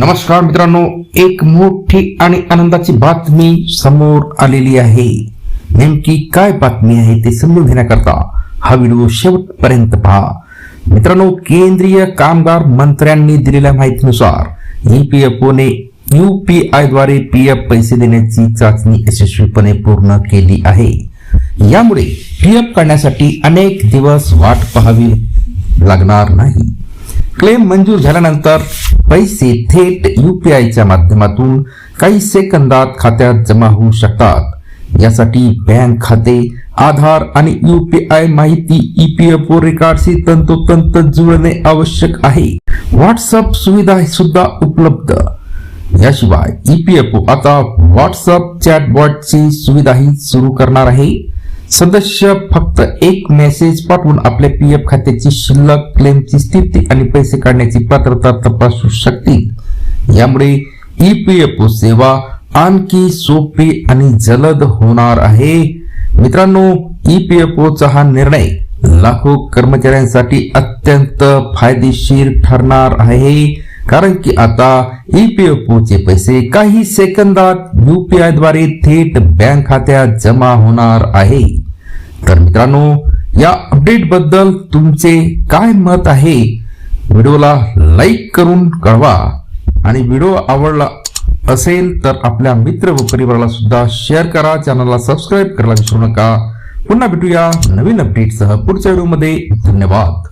नमस्कार मित्रांनो, एक मोठी आणि आनंदाची बातमी समोर आलेली आहे. नेमकी काय बातमी आहे ते समजून घेण्याकरता हा व्हिडिओ शेवटपर्यंत पहा. मित्रांनो, केंद्रीय कामगार मंत्र्यांनी दिलेल्या माहितीनुसार ईपीएफओने यूपीआय द्वारे पीएफ पैसे देण्याची चाचणी यशस्वीपणे पूर्ण केली आहे. यामुळे पीएफ काढण्यासाठी अनेक दिवस वाट पाहावी लागणार नाही. क्लेम मंजूर झाल्यानंतर पैसे थेट यूपीआयच्या माध्यमातून काही सेकंदात खात्यात जमा होऊ शकतात. यासाठी बँक खाते, आधार आणि यूपीआय माहिती ईपीएफओ रेकॉर्डशी तंतोतंत जुळणे आवश्यक आहे. व्हॉट्सअप सुविधा सुद्धा उपलब्ध. याशिवाय ईपीएफओ आता व्हॉट्सअप चॅटबॉटची सुविधाही सुरू करणार आहे. सदस्य फक्त एक मेसेज पाठवून आपल्या पीएफ खात्याची शिल्लक, क्लेमची स्थिती आणि पैसे काढण्याची पात्रता तपासू शकतील. यामुळे ईपीएफओ सेवा आणखी सोपी आणि जलद होणार आहे. मित्रांनो, ईपीएफओचा हा निर्णय लाखो कर्मचाऱ्यांसाठी अत्यंत फायदेशीर ठरणार आहे. कारण की आता ईपीएफओचे पैसे काही सेकंदात यूपीआय द्वारे थेट बँक खात्यात जमा होणार आहे. तर मित्रांनो, या अपडेट बद्दल तुमचे काय मत आहे? व्हिडिओला लाईक करून कळवा आणि व्हिडिओ आवडला असेल तर आपल्या मित्र व परिवाराला सुद्धा शेअर करा. चॅनलला सबस्क्राईब करायला विसरू नका. पुन्हा भेटूया नवीन अपडेटसह पुढच्या व्हिडिओमध्ये. धन्यवाद.